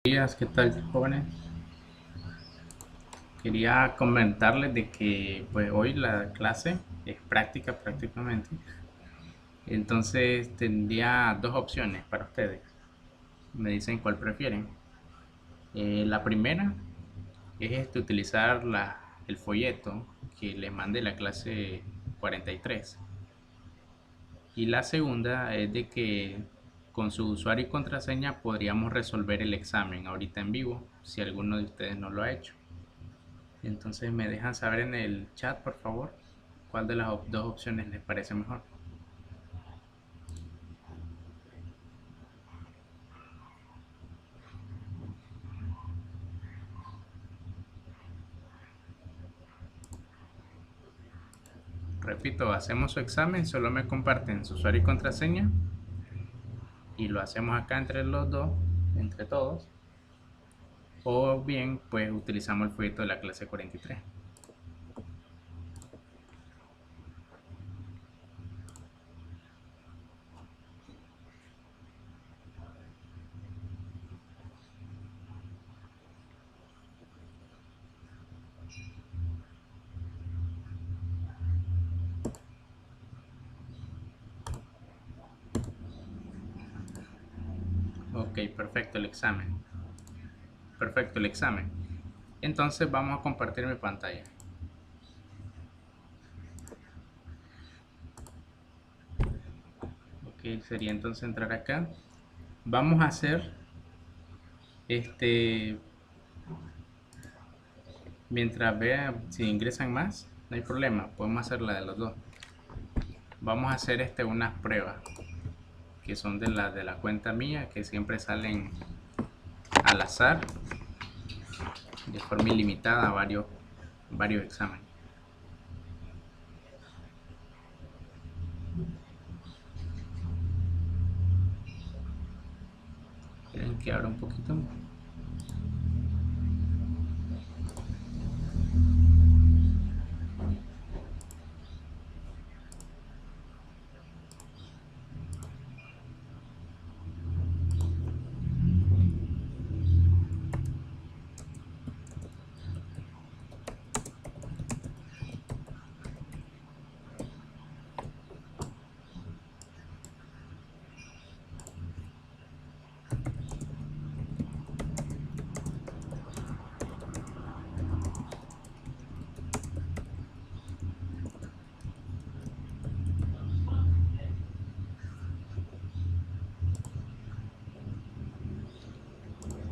Días, ¿qué tal, jóvenes? Quería comentarles de que pues hoy la clase es práctica prácticamente. Entonces tendría dos opciones para ustedes. Me dicen cuál prefieren. La primera es utilizar el folleto que les mandé la clase 43. Y la segunda es de que con su usuario y contraseña podríamos resolver el examen ahorita en vivo si alguno de ustedes no lo ha hecho. Entonces me dejan saber en el chat, por favor, cuál de las dos opciones les parece mejor. Repito, hacemos su examen, solo me comparten su usuario y contraseña y lo hacemos acá entre los dos, entre todos. O bien, pues utilizamos el folleto de la clase 43. Ok, perfecto el examen. Perfecto el examen. Entonces vamos a compartir mi pantalla. Ok, sería entonces entrar acá. Vamos a hacer este mientras vean si ingresan más, no hay problema, podemos hacer la de los dos. Vamos a hacer unas pruebas que son de la cuenta mía, que siempre salen al azar, de forma ilimitada, varios exámenes. Quieren que abra un poquito.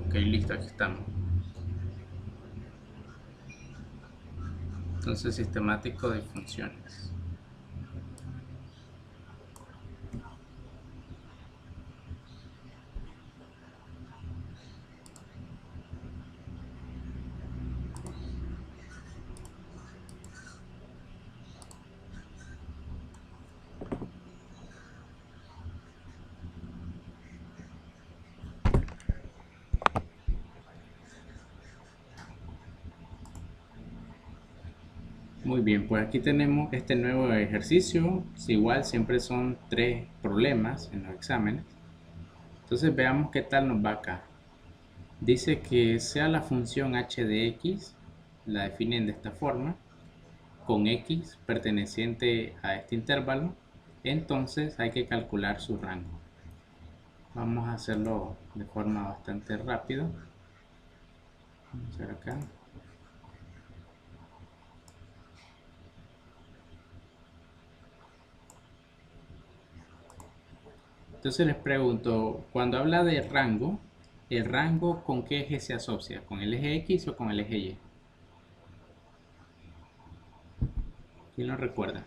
Ok, listo, aquí estamos. Entonces, sistemático de funciones. Muy bien, pues aquí tenemos este nuevo ejercicio. Igual siempre son tres problemas en los exámenes. Entonces veamos qué tal nos va acá. Dice que sea la función h de x, la definen de esta forma, con x perteneciente a este intervalo, entonces hay que calcular su rango. Vamos a hacerlo de forma bastante rápida. Vamos a hacer acá. Entonces les pregunto, cuando habla de rango, ¿el rango con qué eje se asocia? ¿Con el eje X o con el eje Y? ¿Quién lo recuerda?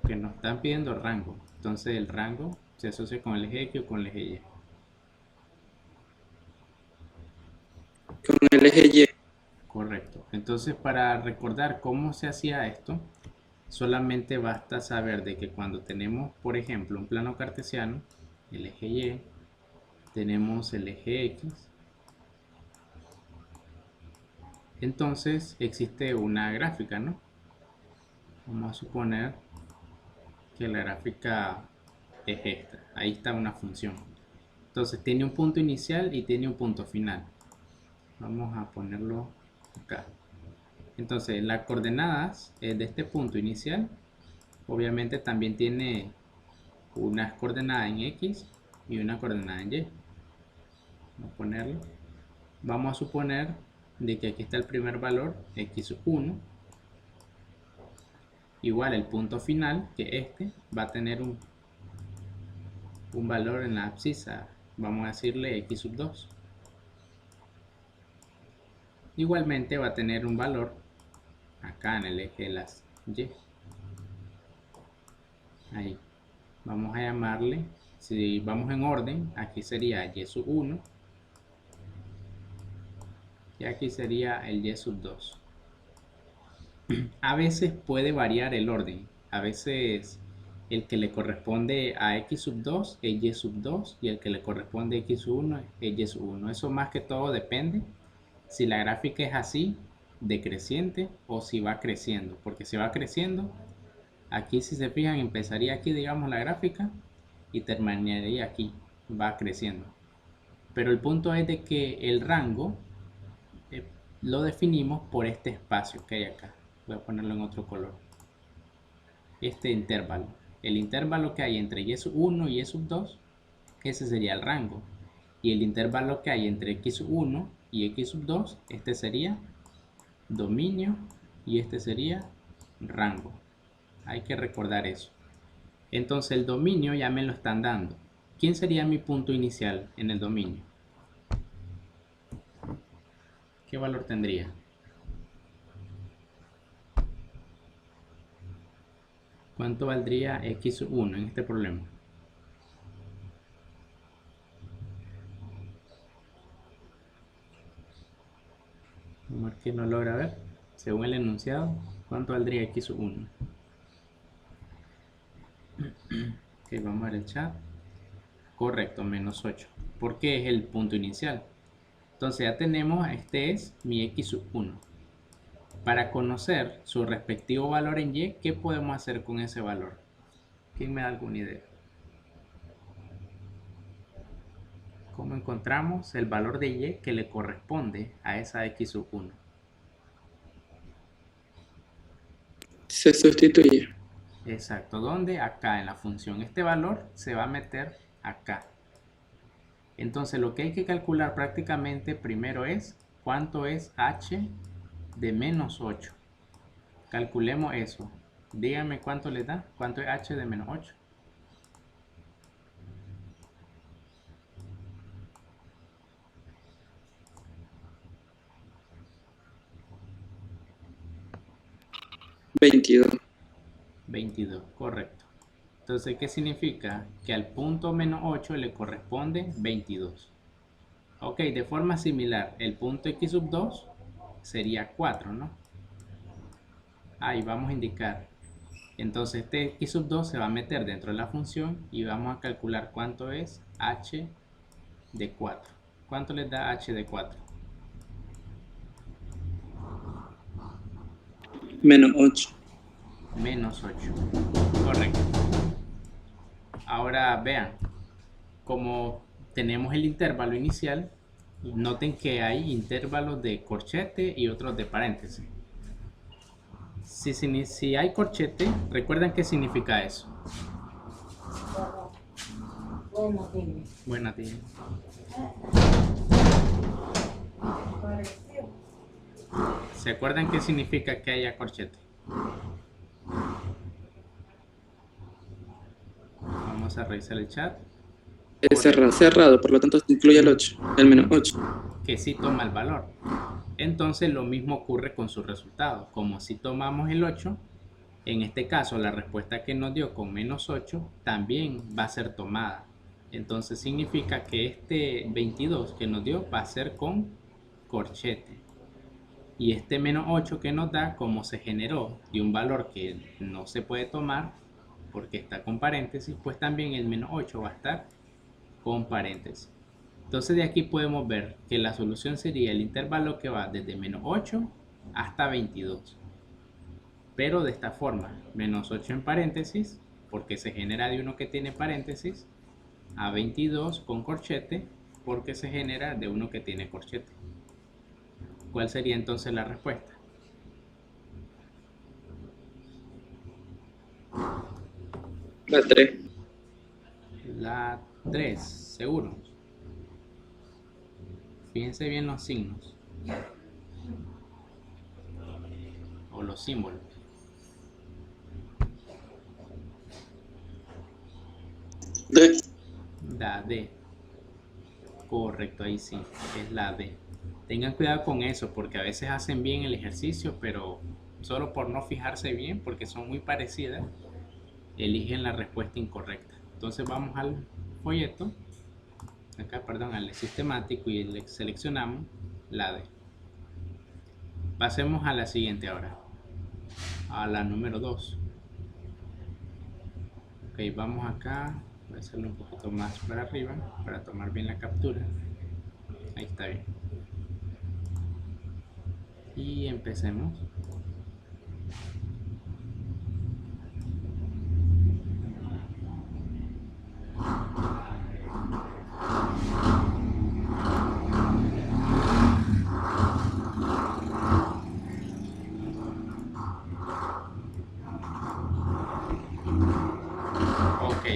Que nos están pidiendo rango. Entonces el rango se asocia con el eje X o con el eje Y. Con el eje Y. Correcto. Entonces para recordar cómo se hacía esto, solamente basta saber de que cuando tenemos, por ejemplo, un plano cartesiano, el eje Y, tenemos el eje X, entonces existe una gráfica, ¿no? Vamos a suponer que la gráfica es esta. Ahí está una función. Entonces tiene un punto inicial y tiene un punto final. Vamos a ponerlo acá. Entonces las coordenadas de este punto inicial, obviamente también tiene unas coordenadas en X y una coordenada en Y. Vamos a ponerlo. Vamos a suponer de que aquí está el primer valor, x1. Igual el punto final, que este va a tener un valor en la abscisa. Vamos a decirle x2. Igualmente va a tener un valor acá en el eje de las Y. Ahí. Vamos a llamarle, si vamos en orden, aquí sería y1 y aquí sería el y2. A veces puede variar el orden. A veces el que le corresponde a x2 es y2 y el que le corresponde a x1 es y1. Eso más que todo depende si la gráfica es así, decreciente, o si va creciendo. Porque si va creciendo, aquí si se fijan empezaría aquí, digamos, la gráfica y terminaría aquí, va creciendo. Pero el punto es de que el rango lo definimos por este espacio que hay acá. Voy a ponerlo en otro color. Este intervalo. El intervalo que hay entre y1 y y2, ese sería el rango. Y el intervalo que hay entre x1 y x2, este sería dominio y este sería rango. Hay que recordar eso. Entonces el dominio ya me lo están dando. ¿Quién sería mi punto inicial en el dominio? ¿Qué valor tendría? ¿Cuánto valdría x1 en este problema? Vamos a ver quién lo logra ver. Según el enunciado, ¿cuánto valdría x1? Ok, vamos a ver el chat. Correcto, menos 8. Porque es el punto inicial. Entonces ya tenemos, este es mi x1. Para conocer su respectivo valor en y, ¿qué podemos hacer con ese valor? ¿Quién me da alguna idea? ¿Cómo encontramos el valor de y que le corresponde a esa x1? Se sustituye. Exacto, ¿dónde? Acá en la función. Este valor se va a meter acá. Entonces lo que hay que calcular prácticamente primero es cuánto es h de menos 8. Calculemos eso. Díganme cuánto le da. ¿Cuánto es h de menos 8? ¿22? 22, correcto. Entonces, ¿qué significa? Que al punto menos 8 le corresponde 22. Ok, de forma similar, el punto x2 sería 4, ¿no? Ahí vamos a indicar. Entonces, este x2 se va a meter dentro de la función y vamos a calcular cuánto es h de 4. ¿Cuánto les da h de 4? Menos 8. Menos 8. Correcto. Ahora vean, como tenemos el intervalo inicial, noten que hay intervalos de corchete y otros de paréntesis. Si hay corchete, ¿recuerdan qué significa eso? Buena tía. ¿Se acuerdan qué significa que haya corchete? Vamos a revisar el chat. Es cerrado, por lo tanto incluye el 8, el menos 8. Que sí toma el valor. Entonces lo mismo ocurre con su resultado. Como si tomamos el 8, en este caso la respuesta que nos dio con menos 8 también va a ser tomada. Entonces significa que este 22 que nos dio va a ser con corchete. Y este menos 8 que nos da, como se generó de un valor que no se puede tomar porque está con paréntesis, pues también el menos 8 va a estar con paréntesis. Entonces de aquí podemos ver que la solución sería el intervalo que va desde menos 8 hasta 22. Pero de esta forma, menos 8 en paréntesis, porque se genera de uno que tiene paréntesis, a 22 con corchete, porque se genera de uno que tiene corchete. ¿Cuál sería entonces la respuesta? La 3. La 3, seguro. Fíjense bien los signos o los símbolos. D. La D. Correcto, ahí sí, es la D. Tengan cuidado con eso porque a veces hacen bien el ejercicio, pero solo por no fijarse bien, porque son muy parecidas, eligen la respuesta incorrecta. Entonces vamos al folleto, acá, perdón, al sistemático y seleccionamos la D. Pasemos a la siguiente ahora, a la número 2. Ok, vamos acá, voy a hacerlo un poquito más para arriba para tomar bien la captura. Ahí está bien. Y empecemos. Ok,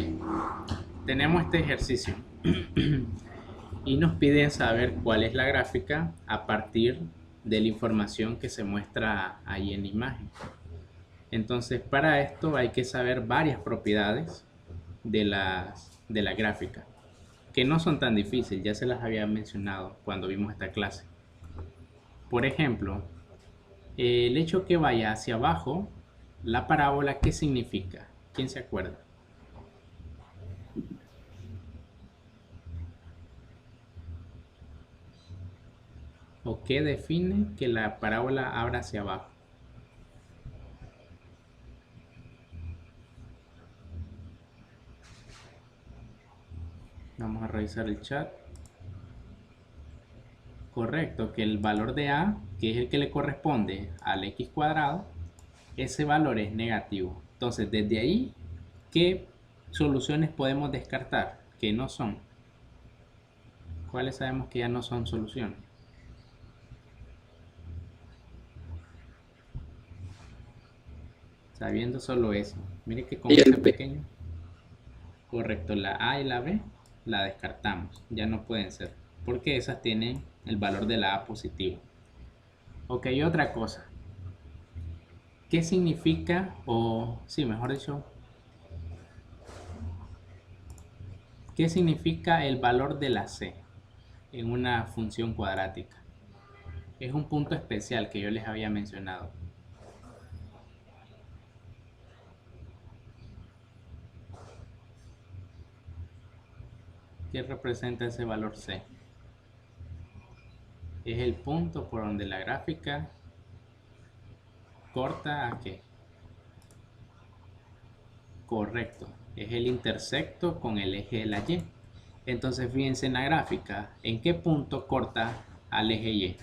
tenemos este ejercicio y nos piden saber cuál es la gráfica a partir de la información que se muestra ahí en la imagen. Entonces, para esto hay que saber varias propiedades de la gráfica, que no son tan difíciles, ya se las había mencionado cuando vimos esta clase. Por ejemplo, el hecho que vaya hacia abajo, la parábola, ¿qué significa? ¿Quién se acuerda? ¿O qué define que la parábola abra hacia abajo? Vamos a revisar el chat. Correcto, que el valor de a, que es el que le corresponde al x cuadrado, ese valor es negativo. Entonces, desde ahí, ¿qué soluciones podemos descartar? Que no son. ¿Cuáles sabemos que ya no son soluciones? Sabiendo solo eso. Mire que con Y este el B. pequeño. Correcto, la a y la b la descartamos. Ya no pueden ser. Porque esas tienen el valor de la a positivo. Ok, otra cosa. ¿Qué significa, o sí, mejor dicho, qué significa el valor de la c en una función cuadrática? Es un punto especial que yo les había mencionado. ¿Qué representa ese valor c? Es el punto por donde la gráfica corta a qué. Correcto, es el intersecto con el eje de la y. Entonces fíjense en la gráfica, ¿en qué punto corta al eje y?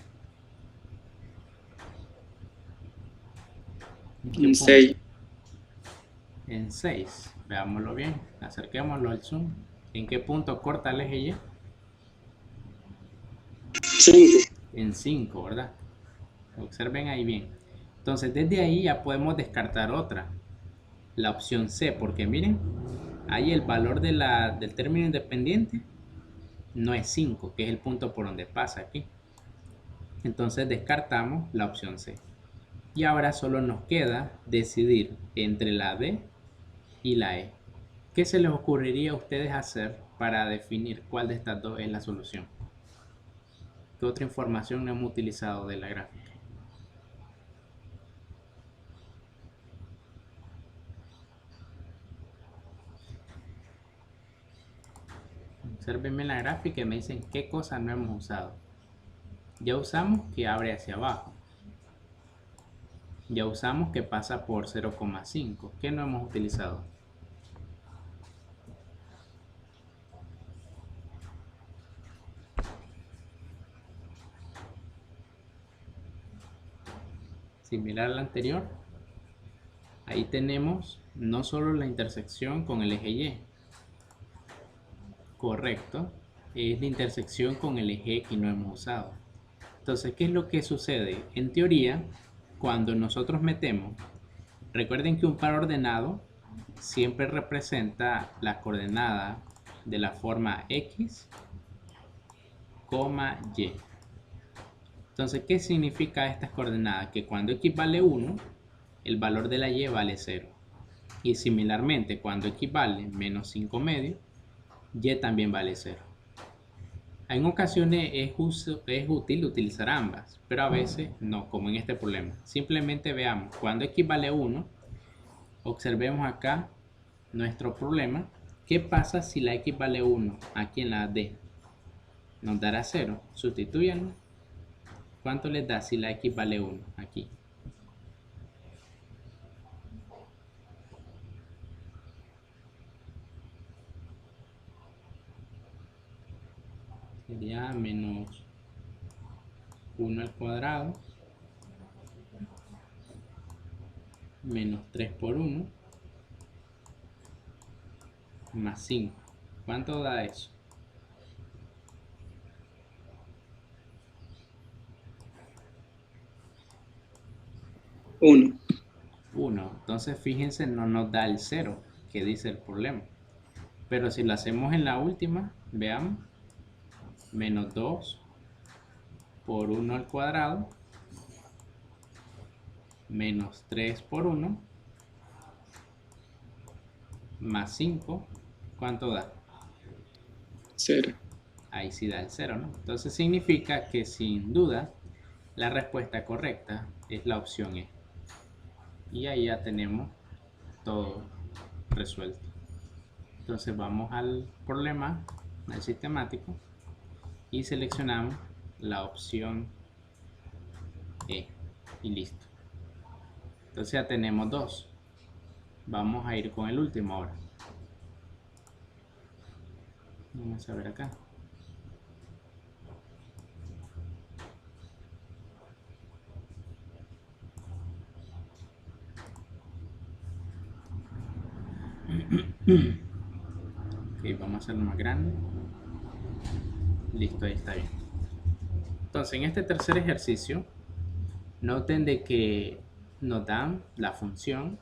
¿En qué En punto? 6. En 6. Veámoslo bien, acerquémoslo al zoom. ¿En qué punto corta el eje y? 5. En 5, ¿verdad? Observen ahí bien. Entonces desde ahí ya podemos descartar otra, la opción C, porque miren, ahí el valor del término independiente no es 5, que es el punto por donde pasa aquí. Entonces descartamos la opción C. Y ahora solo nos queda decidir entre la D y la E. ¿Qué se les ocurriría a ustedes hacer para definir cuál de estas dos es la solución? ¿Qué otra información no hemos utilizado de la gráfica? Observenme la gráfica y me dicen qué cosas no hemos usado. Ya usamos que abre hacia abajo. Ya usamos que pasa por 0,5. ¿Qué no hemos utilizado? Similar al anterior. Ahí tenemos no solo la intersección con el eje Y, correcto, es la intersección con el eje X no hemos usado. Entonces, ¿qué es lo que sucede? En teoría, cuando nosotros metemos, recuerden que un par ordenado siempre representa la coordenada de la forma X, Y. Entonces, ¿qué significa estas coordenadas? Que cuando X vale 1, el valor de la Y vale 0. Y similarmente, cuando X vale menos 5 medios, Y también vale 0. En ocasiones es útil utilizar ambas, pero a veces no, como en este problema. Simplemente veamos, cuando X vale 1, observemos acá nuestro problema. ¿Qué pasa si la X vale 1 aquí en la D? Nos dará 0. Sustituyanlo. ¿Cuánto les da si la X vale 1 aquí? Sería menos 1 al cuadrado menos 3 por 1 más 5. ¿Cuánto da eso? 1. 1. Entonces fíjense, no nos da el 0 que dice el problema. Pero si lo hacemos en la última, veamos, menos 2 por 1 al cuadrado menos 3 por 1 más 5, ¿cuánto da? 0. Ahí sí da el 0, ¿no? Entonces significa que sin duda la respuesta correcta es la opción E. Y ahí ya tenemos todo resuelto. Entonces vamos al problema, al sistemático, y seleccionamos la opción E. Y listo. Entonces ya tenemos dos. Vamos a ir con el último ahora. Vamos a ver acá. Ok, vamos a hacerlo más grande. Listo, ahí está bien. Entonces, en este tercer ejercicio, noten de que nos dan la función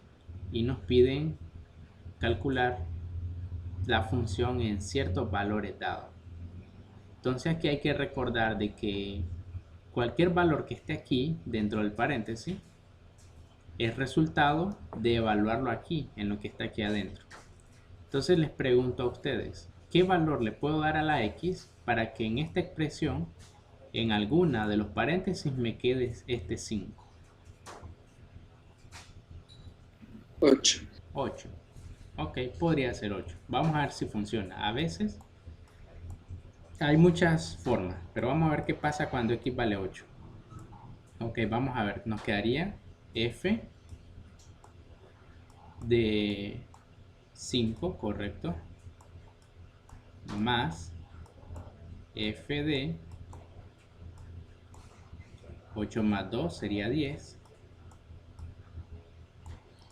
y nos piden calcular la función en ciertos valores dados. Entonces, aquí hay que recordar de que cualquier valor que esté aquí dentro del paréntesis es resultado de evaluarlo aquí, en lo que está aquí adentro. Entonces les pregunto a ustedes, ¿qué valor le puedo dar a la X para que en esta expresión, en alguna de los paréntesis, me quede este 5? 8. 8. Ok, podría ser 8. Vamos a ver si funciona. A veces hay muchas formas, pero vamos a ver qué pasa cuando X vale 8. Ok, vamos a ver, nos quedaría F de 5, correcto, más F de 8 más 2 sería 10.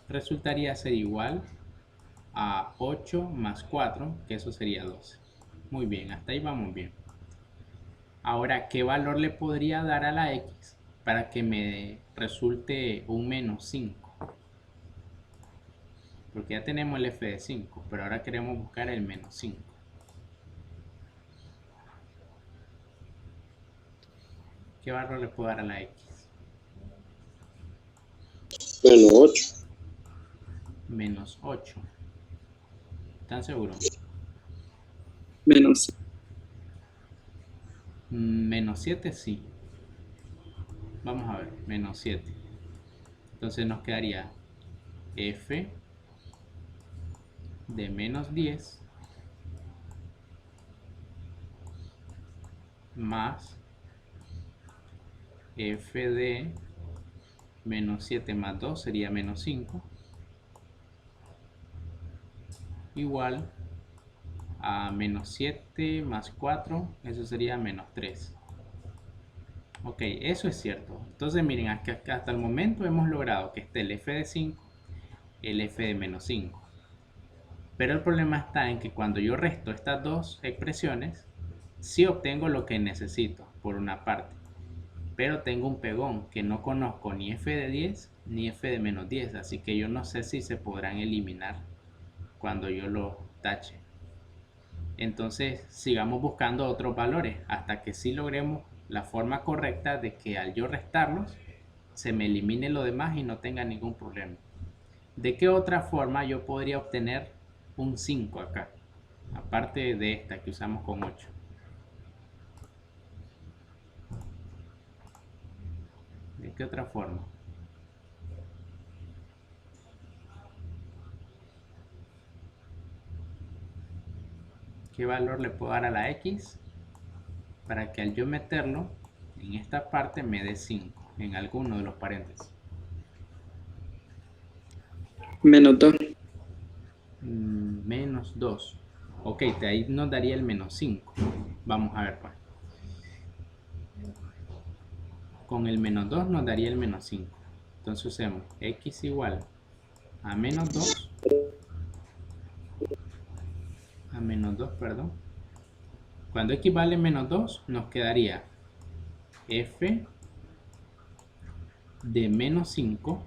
Resultaría ser igual a 8 más 4, que eso sería 12. Muy bien, hasta ahí vamos bien. Ahora, ¿qué valor le podría dar a la X para que me resulte un menos 5? Porque ya tenemos el F de 5, pero ahora queremos buscar el menos 5. ¿Qué valor le puedo dar a la X? Menos 8. Menos 8. ¿Están seguros? Menos. Menos 7, sí. Vamos a ver, menos 7. Entonces nos quedaría F de menos 10 más F de menos 7 más 2 sería menos 5, igual a menos 7 más 4, eso sería menos 3. Ok, eso es cierto. Entonces miren, hasta el momento hemos logrado que esté el F de 5 el f de menos 5. Pero el problema está en que cuando yo resto estas dos expresiones, sí obtengo lo que necesito, por una parte. Pero tengo un pegón que no conozco ni f de 10 ni f de menos 10, así que yo no sé si se podrán eliminar cuando yo lo tache. Entonces sigamos buscando otros valores hasta que sí logremos la forma correcta de que al yo restarlos se me elimine lo demás y no tenga ningún problema. ¿De qué otra forma yo podría obtener un 5 acá? Aparte de esta que usamos con 8. ¿De qué otra forma? ¿Qué valor le puedo dar a la x para que al yo meterlo en esta parte me dé 5 en alguno de los paréntesis? Menos 2. Menos 2. Ok, de ahí nos daría el menos 5. Vamos a ver pues. Con el menos 2 nos daría el menos 5. Entonces usemos x igual a menos 2. A menos 2, perdón. Cuando x vale menos 2, nos quedaría f de menos 5,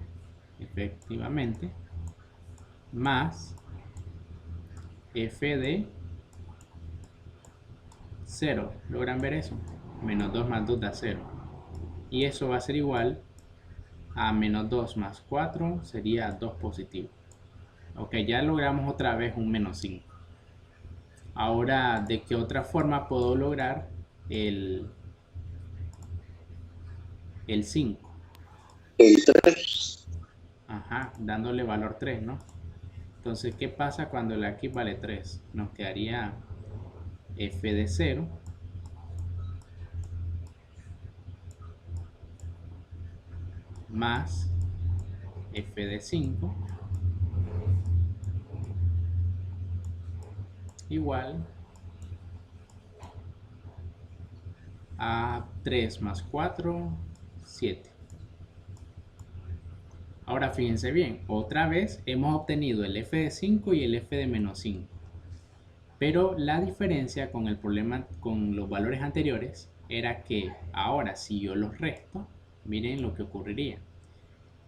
efectivamente, más f de 0. ¿Logran ver eso? Menos 2 más 2 da 0. Y eso va a ser igual a menos 2 más 4, sería 2 positivo. Ok, ya logramos otra vez un menos 5. Ahora, ¿de qué otra forma puedo lograr el 5? El 3. Ajá, dándole valor 3, ¿no? Entonces, ¿qué pasa cuando la x vale 3? Nos quedaría f de 0 más f de 5 igual a 3 más 4, 7. Ahora fíjense bien, otra vez hemos obtenido el f de 5 y el f de menos 5. Pero la diferencia con el problema con los valores anteriores era que ahora si yo los resto, miren lo que ocurriría.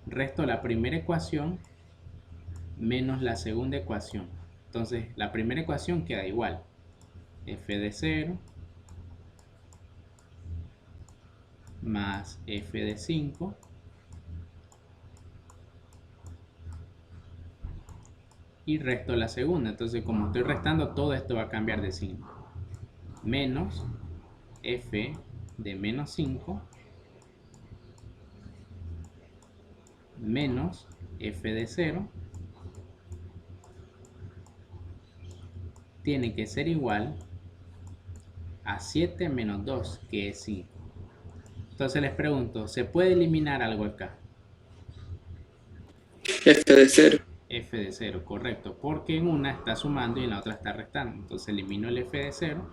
Resto la primera ecuación menos la segunda ecuación. Entonces la primera ecuación queda igual. F de 0 más f de 5 y resto la segunda. Entonces como estoy restando, todo esto va a cambiar de signo. Menos f de menos 5 menos f de 0 tiene que ser igual a 7 menos 2, que es 5. Entonces les pregunto, ¿se puede eliminar algo acá? F de 0. F de 0, correcto, porque en una está sumando y en la otra está restando. Entonces elimino el f de 0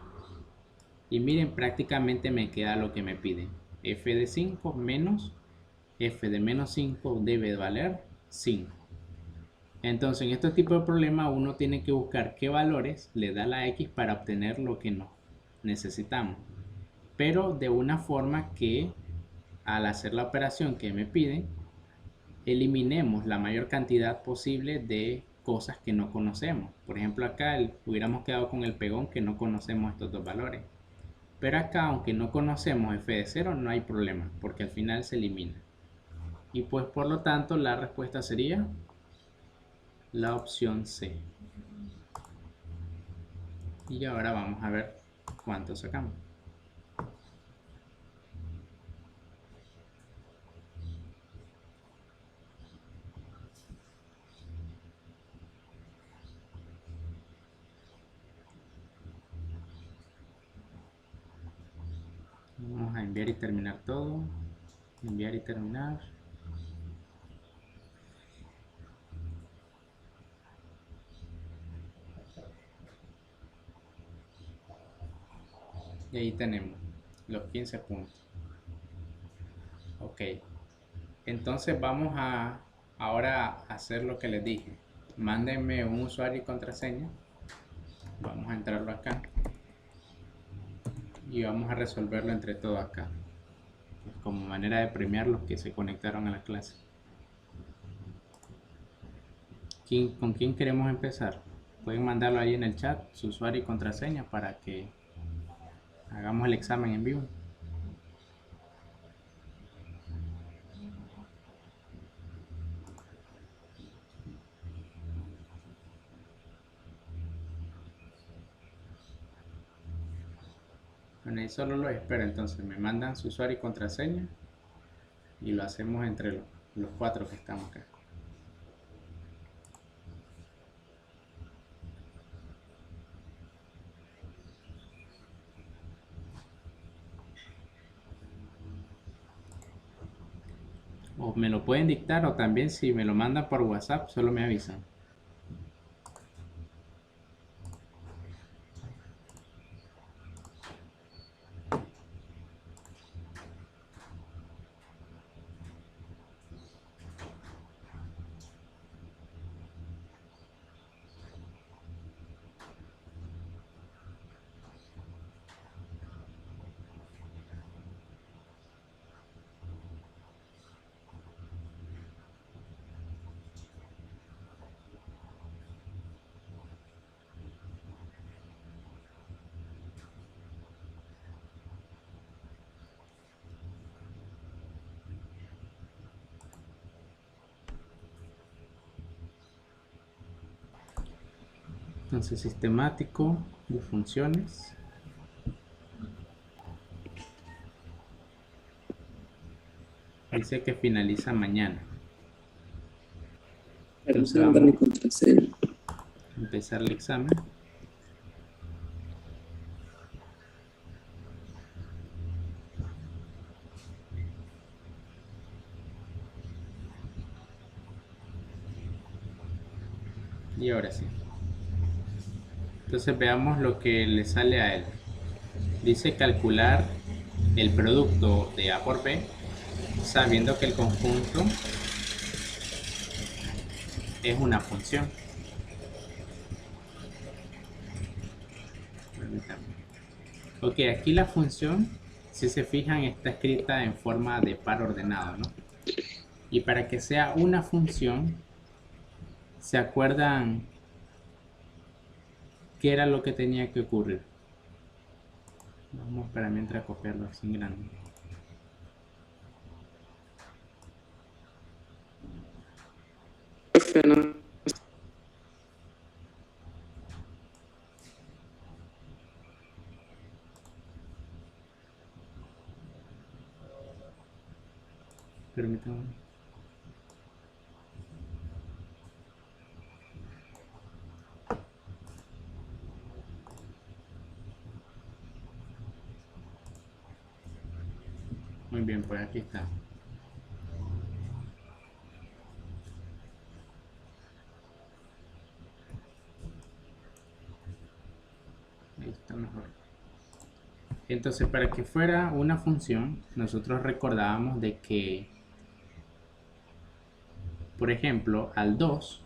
y miren, prácticamente me queda lo que me piden. F de 5 menos f de menos 5 debe valer 5. Entonces en este tipo de problema uno tiene que buscar qué valores le da la x para obtener lo que no necesitamos, pero de una forma que al hacer la operación que me piden eliminemos la mayor cantidad posible de cosas que no conocemos. Por ejemplo acá hubiéramos quedado con el pegón que no conocemos estos dos valores, pero acá aunque no conocemos f de 0 no hay problema porque al final se elimina, y pues por lo tanto la respuesta sería la opción C. Y ahora vamos a ver cuánto sacamos. Vamos a enviar y terminar todo. Enviar y terminar. Y ahí tenemos los 15 puntos. Ok. Entonces vamos a Ahora hacer lo que les dije. Mándenme un usuario y contraseña. Vamos a entrarlo acá. Y vamos a resolverlo entre todos acá. Pues como manera de premiar los que se conectaron a la clase. ¿Con quién queremos empezar? Pueden mandarlo ahí en el chat, su usuario y contraseña para que hagamos el examen en vivo. Bueno, ahí solo los espero, entonces me mandan su usuario y contraseña y lo hacemos entre los cuatro que estamos acá. O me lo pueden dictar o también si me lo mandan por WhatsApp, solo me avisan. Entonces, sistemático de funciones. Dice que finaliza mañana. Entonces Vamos a mi vamos contraseña. a empezar el examen. Y ahora sí. Entonces veamos lo que le sale a él. Dice calcular el producto de A por B sabiendo que el conjunto es una función. Ok, aquí la función, si se fijan, está escrita en forma de par ordenado, ¿no? Y para que sea una función, ¿se acuerdan qué era lo que tenía que ocurrir? Vamos para mientras copiarlo así en grande. No, Permítanme. Muy bien, pues aquí está. Ahí está mejor. Entonces, para que fuera una función, nosotros recordábamos de que, por ejemplo, al 2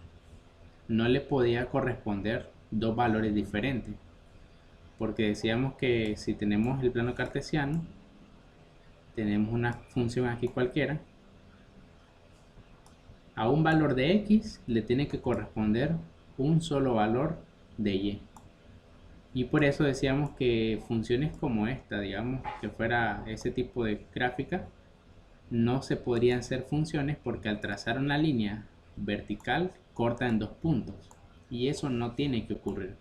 no le podía corresponder dos valores diferentes. Porque decíamos que si tenemos el plano cartesiano, tenemos una función aquí cualquiera, a un valor de x le tiene que corresponder un solo valor de y. Y por eso decíamos que funciones como esta, digamos, que fuera ese tipo de gráfica, no se podrían ser funciones porque al trazar una línea vertical corta en dos puntos. Y eso no tiene que ocurrir.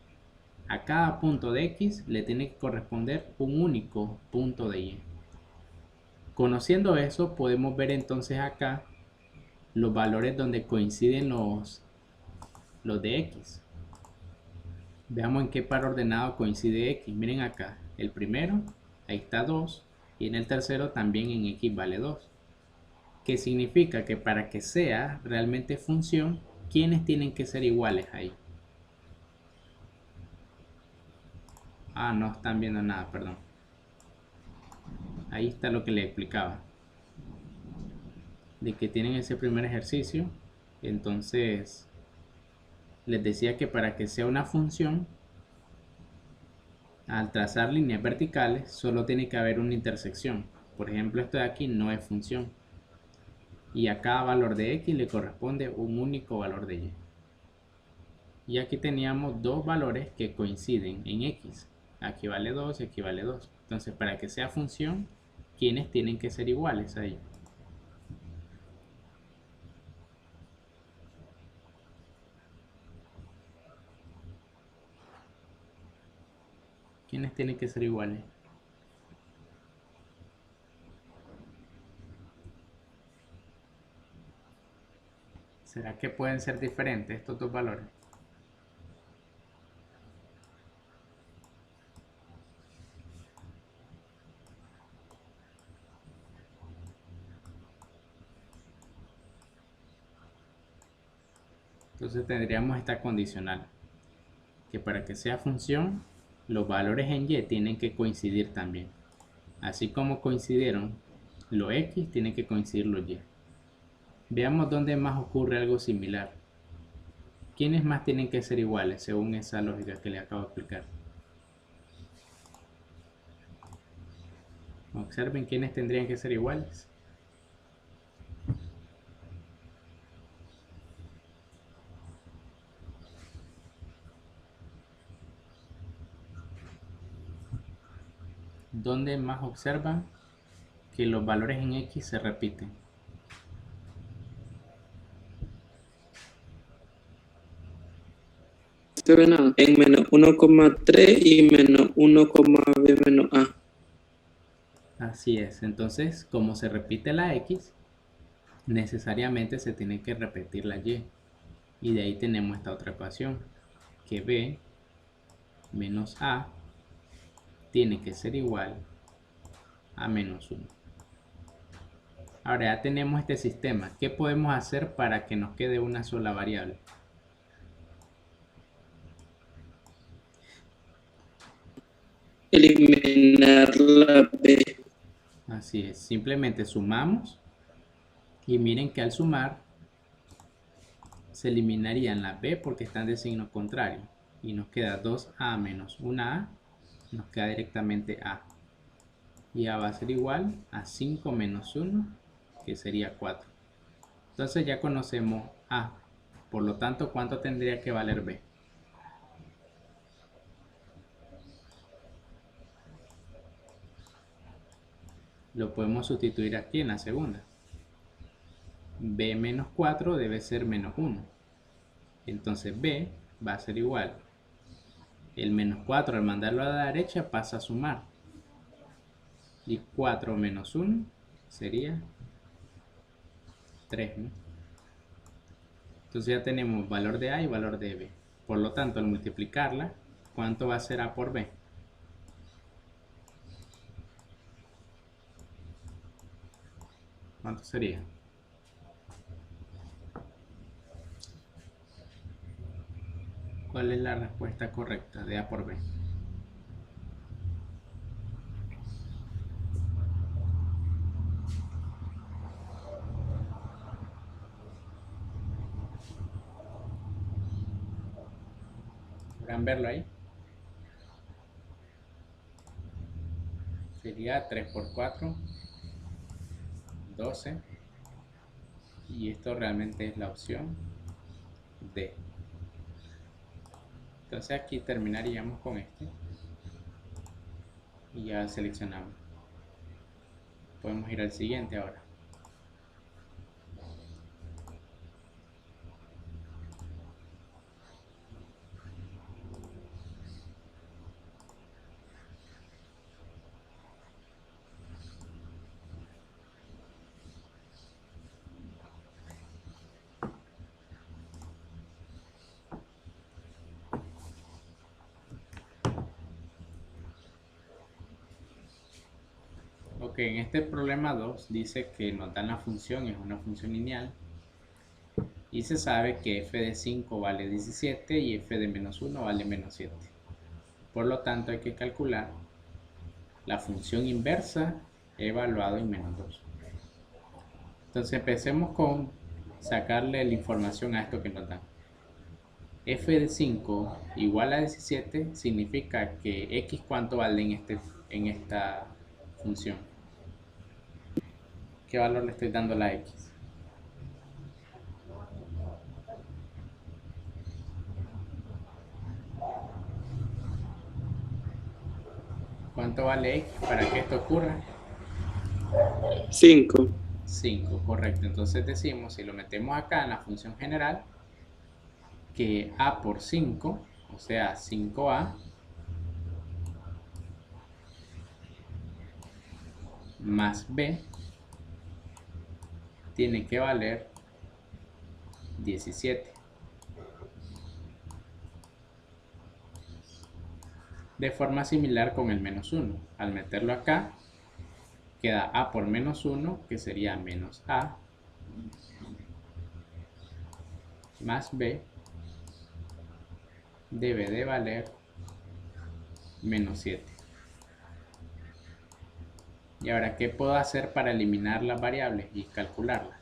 A cada punto de x le tiene que corresponder un único punto de y. Conociendo eso, podemos ver entonces acá los valores donde coinciden los de x. Veamos en qué par ordenado coincide x. Miren acá, el primero, ahí está 2, y en el tercero también en x vale 2. Que significa que para que sea realmente función, ¿quiénes tienen que ser iguales ahí? Ah, no están viendo nada, perdón. Ahí está lo que les explicaba. De que tienen ese primer ejercicio Entonces, les decía que para que sea una función, al trazar líneas verticales, solo tiene que haber una intersección. Por ejemplo, esto de aquí no es función. Y a cada valor de x le corresponde un único valor de y. Y aquí teníamos dos valores que coinciden en x. Aquí vale 2 y aquí vale 2. Entonces, para que sea función, ¿quiénes tienen que ser iguales ahí? ¿Quiénes tienen que ser iguales? ¿Será que pueden ser diferentes estos dos valores? Entonces tendríamos esta condicional, que para que sea función, los valores en y tienen que coincidir también. Así como coincidieron los x, tienen que coincidir los y. Veamos dónde más ocurre algo similar. ¿Quiénes más tienen que ser iguales según esa lógica que le acabo de explicar? Observen quiénes tendrían que ser iguales. ¿Dónde más observan que los valores en x se repiten? Se ve nada. En menos 1,3 y menos 1,b menos a. Así es. Entonces, como se repite la x, necesariamente se tiene que repetir la y. Y de ahí tenemos esta otra ecuación, que b menos a tiene que ser igual a menos 1. Ahora ya tenemos este sistema. ¿Qué podemos hacer para que nos quede una sola variable? Eliminar la b. Así es, simplemente sumamos y miren que al sumar se eliminarían las b porque están de signo contrario y nos queda 2a menos 1a, nos queda directamente a. Y a va a ser igual a 5 menos 1, que sería 4. Entonces ya conocemos a, por lo tanto, ¿cuánto tendría que valer b? Lo podemos sustituir aquí en la segunda. B menos 4 debe ser menos 1. Entonces B va a ser igual. El menos 4 al mandarlo a la derecha pasa a sumar. Y 4 menos 1 sería 3, ¿no? Entonces ya tenemos valor de A y valor de B. Por lo tanto, al multiplicarla, ¿cuánto va a ser A por B? ¿Cuánto sería? ¿Cuál es la respuesta correcta de A por B? ¿Podrán verlo ahí? Sería 3 por 4, 12. Y esto realmente es la opción D. Entonces aquí terminaríamos con este. Y ya seleccionamos. Podemos ir al siguiente ahora. Ok, en este problema 2 dice que nos dan la función, es una función lineal. Y se sabe que f de 5 vale 17 y f de menos 1 vale menos 7. Por lo tanto hay que calcular la función inversa evaluado en menos 2. Entonces empecemos con sacarle la información a esto que nos dan. F de 5 igual a 17 significa que X cuánto vale en esta función. ¿Qué valor le estoy dando a la X? ¿Cuánto vale X para que esto ocurra? 5. 5, correcto. Entonces decimos, si lo metemos acá en la función general, que A por 5, o sea, 5A, más B, tiene que valer 17. De forma similar con el menos 1. Al meterlo acá, queda A por menos 1, que sería menos A, más B, debe de valer menos 7. Y ahora, ¿qué puedo hacer para eliminar las variables y calcularlas?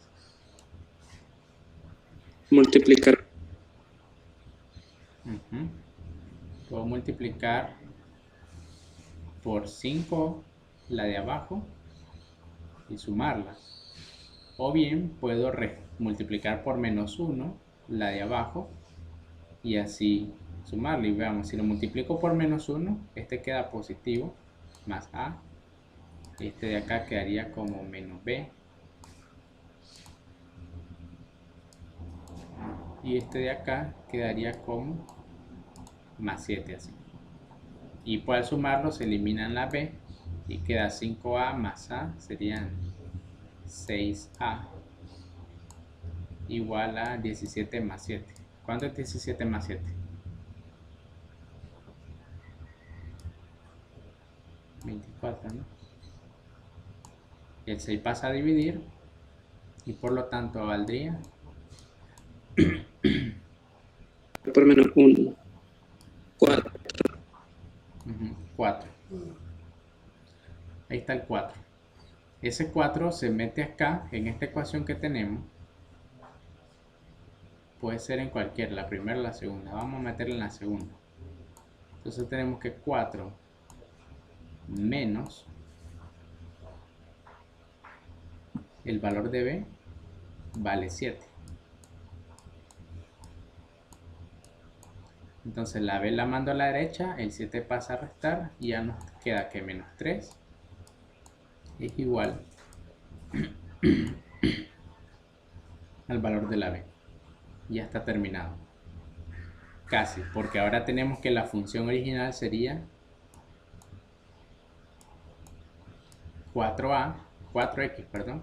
Multiplicar. Puedo multiplicar por 5 la de abajo y sumarla. O bien puedo multiplicar por menos 1 la de abajo y así sumarla. Y veamos, si lo multiplico por menos 1, este queda positivo, más A. Este de acá quedaría como menos B. Y este de acá quedaría como más 7 así. Y al sumarlo se eliminan la B y queda 5A más A, serían 6A, igual a 17 más 7. ¿Cuánto es 17 más 7? 24, ¿no? El 6 pasa a dividir y por lo tanto valdría Por menos 1. 4. 4. Ahí está el 4. Ese 4 se mete acá en esta ecuación que tenemos. Puede ser en cualquiera, la primera o la segunda. Vamos a meterla en la segunda. Entonces tenemos que 4 menos el valor de B vale 7. Entonces la B la mando a la derecha, el 7 pasa a restar y ya nos queda que menos 3 es igual al valor de la B. Ya está terminado. Casi, porque ahora tenemos que la función original sería 4x, perdón,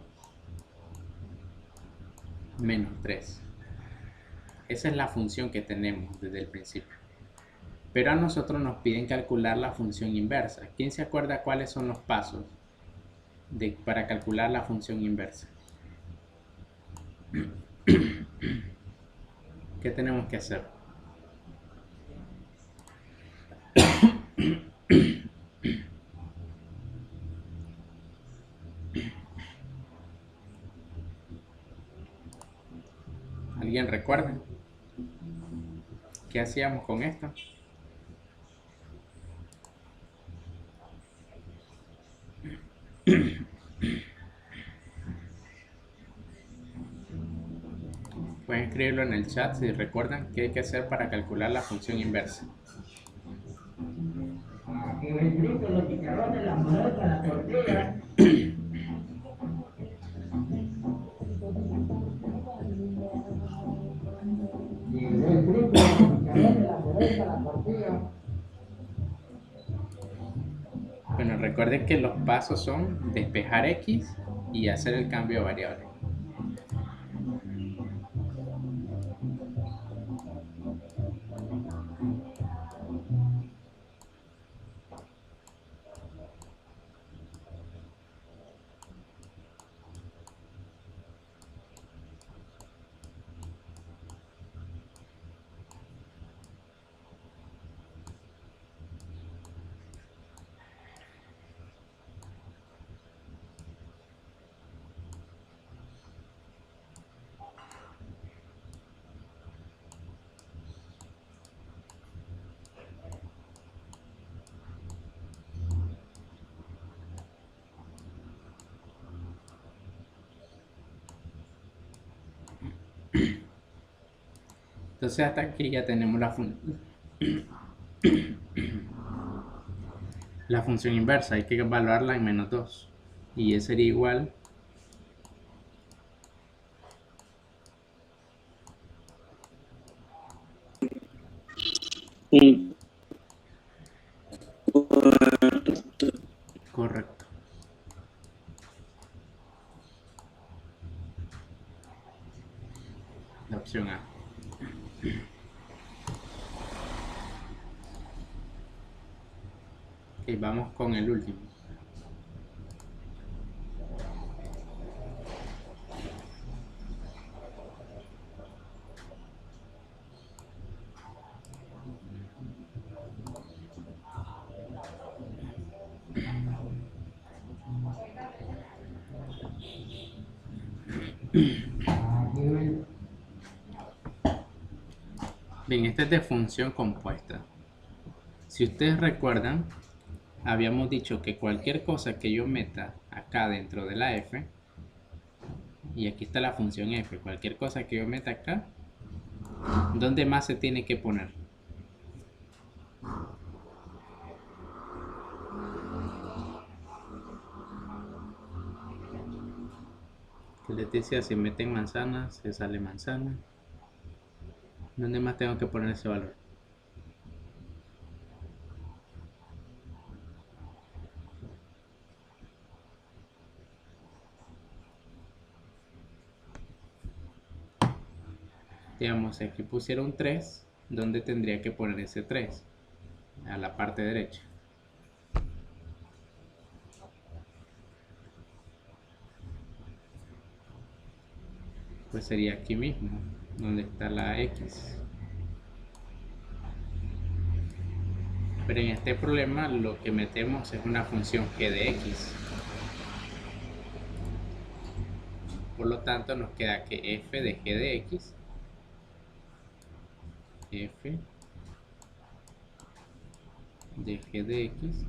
menos 3. Esa es la función que tenemos desde el principio. Pero a nosotros nos piden calcular la función inversa. ¿Quién se acuerda cuáles son los pasos para calcular la función inversa? ¿Qué tenemos que hacer? ¿Alguien recuerda? ¿Qué hacíamos con esto? Pueden escribirlo en el chat si recuerdan qué hay que hacer para calcular la función inversa. El frito, los chicharrones, la moroca, la tortilla. El frito, los chicharrones, la moroca, la tortilla. Bueno, recuerden que los pasos son despejar X y hacer el cambio de variable. Entonces hasta aquí ya tenemos la función inversa. Hay que evaluarla en menos 2. Y eso sería igual Un cuarto. correcto. La opción A. Ok, vamos con el último. Bien, este es de función compuesta. Si ustedes recuerdan, habíamos dicho que cualquier cosa que yo meta acá dentro de la f, y aquí está la función f, cualquier cosa que yo meta acá, ¿dónde más se tiene que poner? Que les decía, si meten manzanas, se sale manzana. ¿Dónde más tengo que poner ese valor? Digamos, si aquí pusiera un 3, ¿dónde tendría que poner ese 3? A la parte derecha. Pues sería aquí mismo, donde está la x. Pero en este problema lo que metemos es una función g de x. Por lo tanto nos queda que f de g de x, f de g de x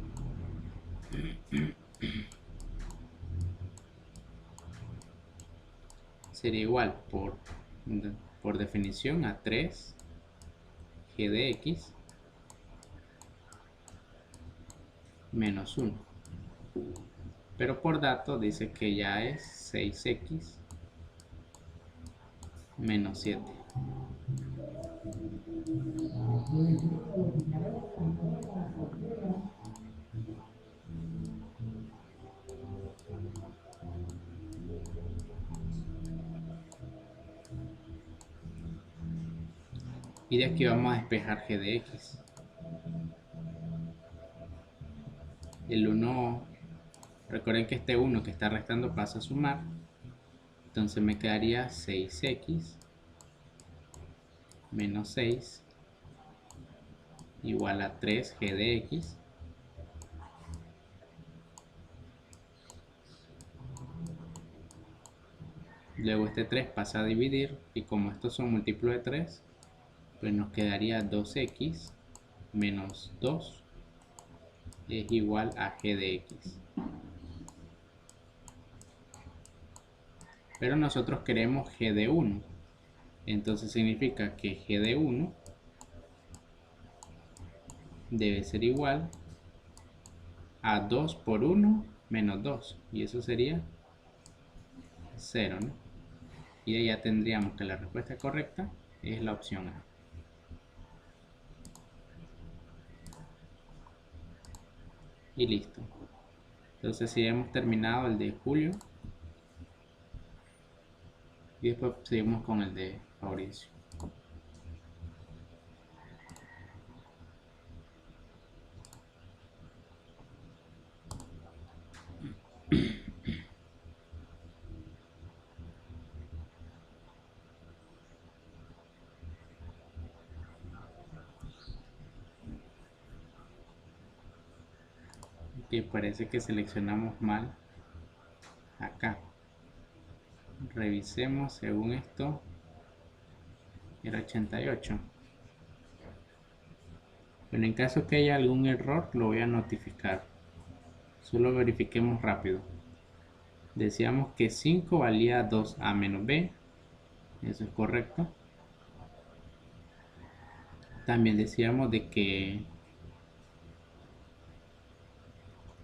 sería igual por definición a 3 g de x menos 1. Pero por dato dice que ya es 6x menos 7. Y de aquí vamos a despejar g de x. El 1, recuerden que este 1 que está restando pasa a sumar. Entonces me quedaría 6x menos 6 igual a 3g de x luego este 3 pasa a dividir y como estos son múltiplos de 3 pues nos quedaría 2x menos 2 es igual a g de x, pero nosotros queremos g de 1, entonces significa que g de 1 debe ser igual a 2 por 1 menos 2 y eso sería 0, ¿no? Y ahí ya tendríamos que la respuesta correcta es la opción A. Y listo. Entonces si hemos terminado el de Julio y después seguimos con el de Mauricio. Que parece que seleccionamos mal acá. Revisemos, según esto era 88, pero en caso que haya algún error lo voy a notificar. Solo verifiquemos rápido. Decíamos que 5 valía 2a menos b, eso es correcto. También decíamos de que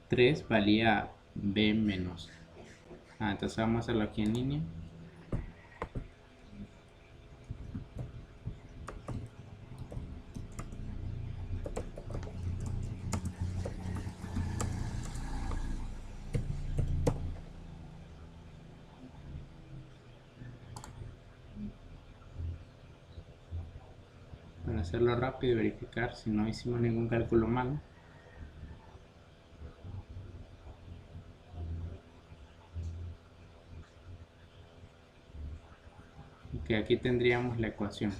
3 valía b menos. Entonces vamos a hacerlo aquí en línea. Para hacerlo rápido y verificar si no hicimos ningún cálculo malo. Que aquí tendríamos la ecuación.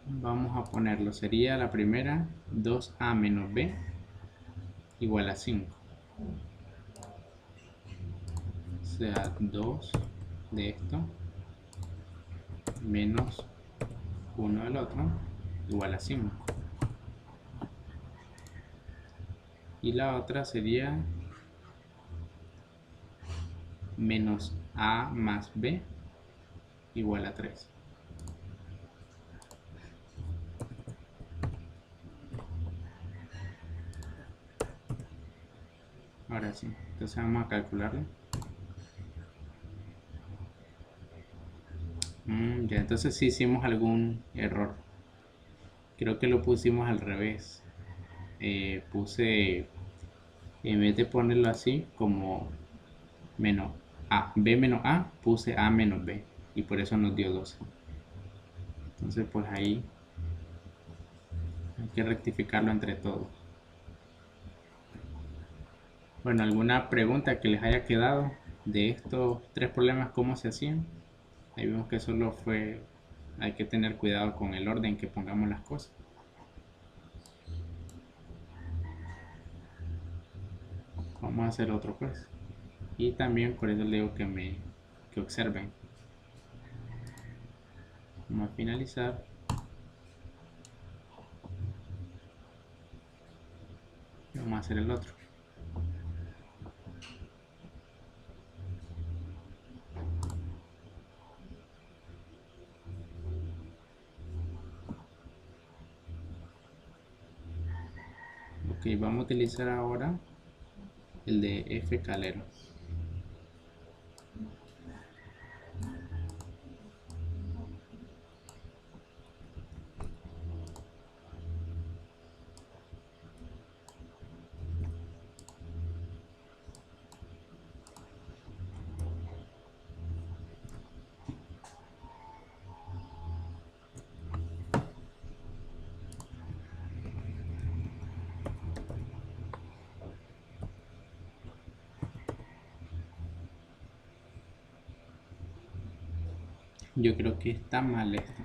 Vamos a ponerlo, sería la primera 2a menos b igual a 5. O sea, 2 de esto menos 1 del otro igual a 5. Y la otra sería menos a más b igual a 3. Ahora sí, entonces vamos a calcularlo. Ya, entonces sí hicimos algún error. Creo que lo pusimos al revés. Puse, en vez de ponerlo así como menos a, b menos a, puse a menos b. Y por eso nos dio 12. Entonces pues ahí hay que rectificarlo entre todos. Bueno, ¿alguna pregunta que les haya quedado de estos 3 problemas, cómo se hacían? Ahí vemos que solo fue, hay que tener cuidado con el orden que pongamos las cosas. Vamos a hacer otro pues. Y también por eso le digo que observen. Vamos a finalizar. Y vamos a hacer el otro. Ok, vamos a utilizar ahora el de F calero. Yo creo que está mal esto.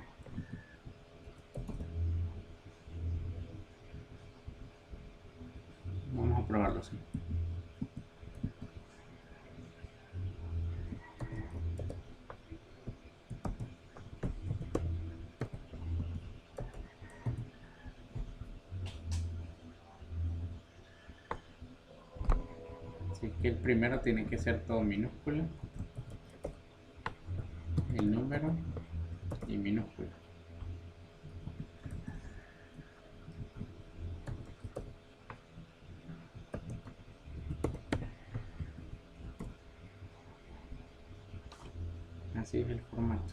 Vamos a probarlo así. Así que el primero tiene que ser todo minúsculo. El número y minúsculo. Así es el formato.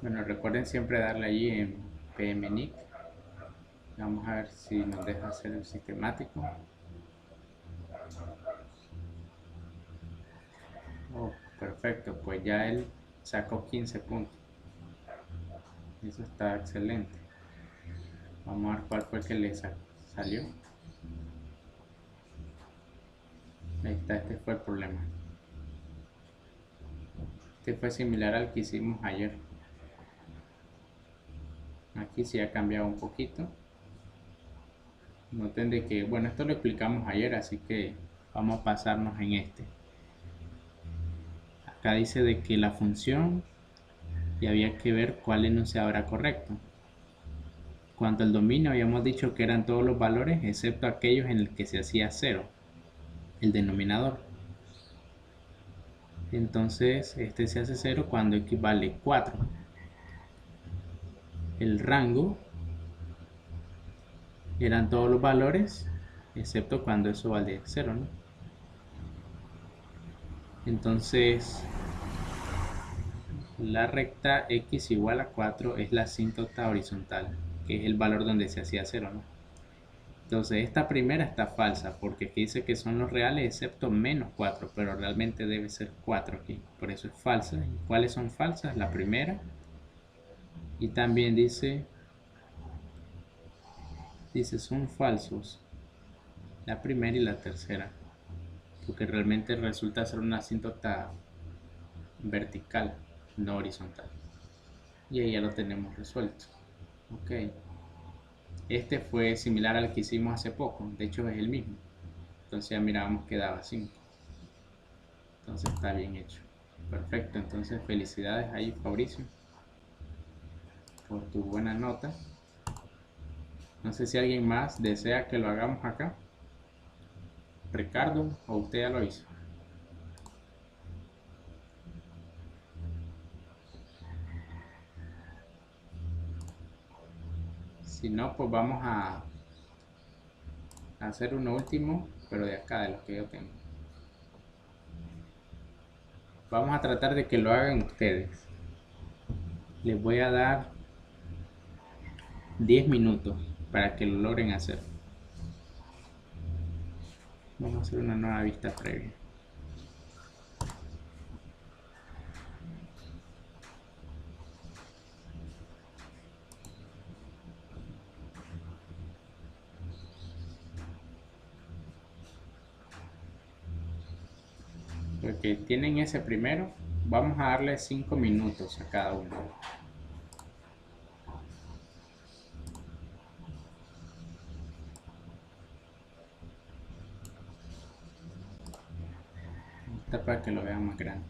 Bueno, recuerden siempre darle allí en PMNIC. Vamos a ver si nos deja hacer el sistemático. Oh, perfecto, pues ya él sacó 15 puntos. Eso está excelente. Vamos a ver cuál fue el que le salió. Ahí está, este fue el problema. Este fue similar al que hicimos ayer. Aquí sí ha cambiado un poquito. Noten de que, bueno, esto lo explicamos ayer, así que vamos a pasarnos en este. Acá dice de que la función, y había que ver cuál enunciado era correcto. Cuanto al dominio, habíamos dicho que eran todos los valores excepto aquellos en el que se hacía 0, el denominador. Entonces este se hace 0 cuando equivale 4. El rango eran todos los valores excepto cuando eso vale 0, ¿no? Entonces la recta x igual a 4 es la asíntota horizontal, que es el valor donde se hacía 0, ¿no? Entonces esta primera está falsa porque aquí dice que son los reales excepto menos 4, pero realmente debe ser 4 aquí, por eso es falsa. ¿Y cuáles son falsas? La primera, y también dice son falsos la primera y la tercera, porque realmente resulta ser una asíntota vertical, no horizontal. Y ahí ya lo tenemos resuelto. Ok. Este fue similar al que hicimos hace poco, de hecho es el mismo. Entonces ya mirábamos que daba 5. Entonces está bien hecho. Perfecto, entonces felicidades ahí, Fabricio, por tu buena nota. No sé si alguien más desea que lo hagamos acá. Ricardo, o usted ya lo hizo. Si no, pues vamos a hacer uno último, pero de acá, de los que yo tengo. Vamos a tratar de que lo hagan ustedes. Les voy a dar 10 minutos para que lo logren hacer. Vamos a hacer una nueva vista previa. Porque tienen ese primero, vamos a darle 5 minutos a cada uno. Esta para que lo vean más grande.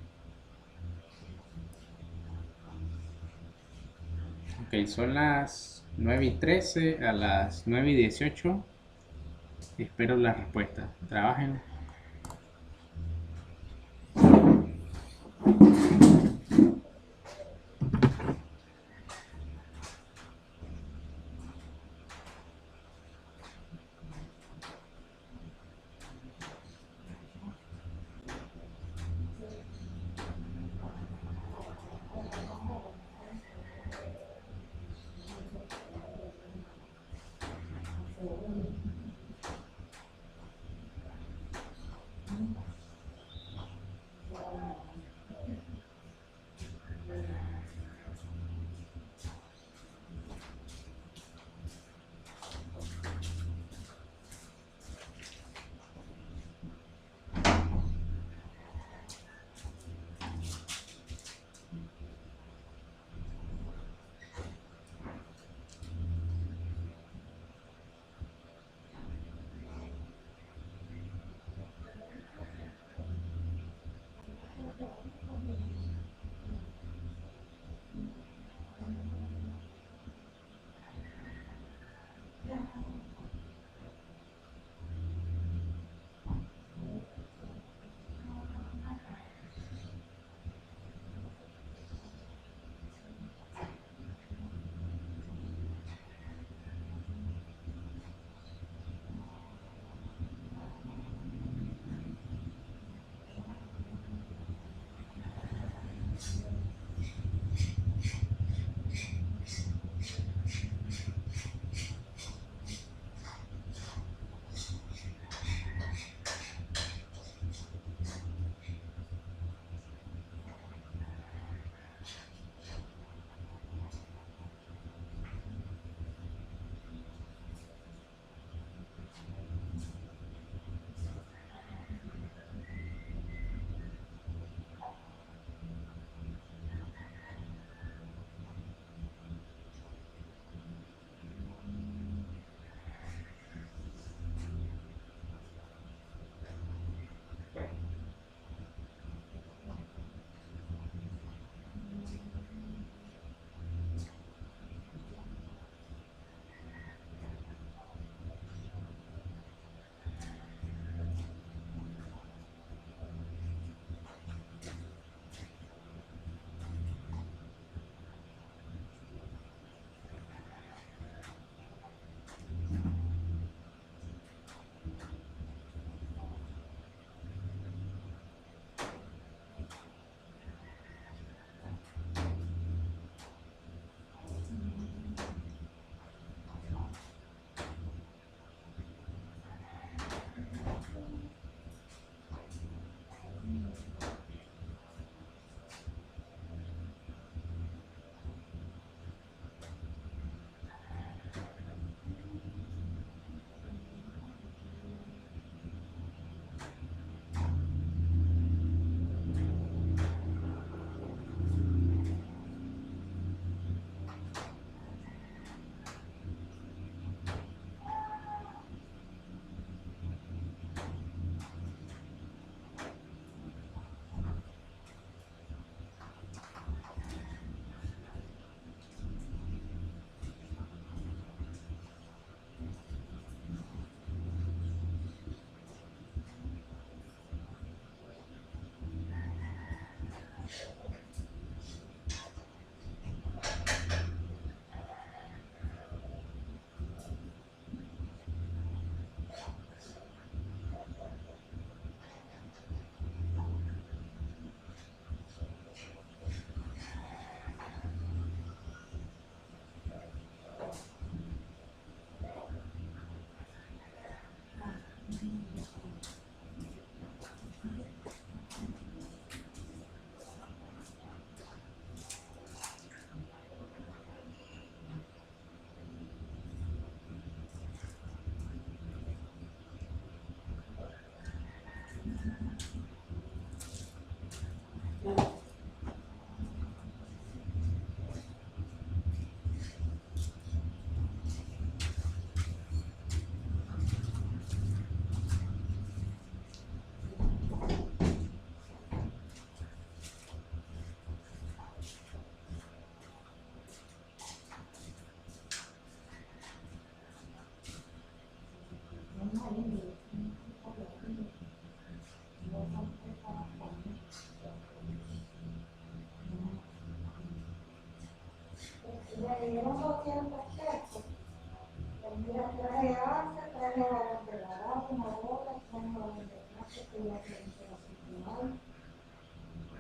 Ok, son las 9:13, a las 9:18. Espero la respuesta. Trabajen.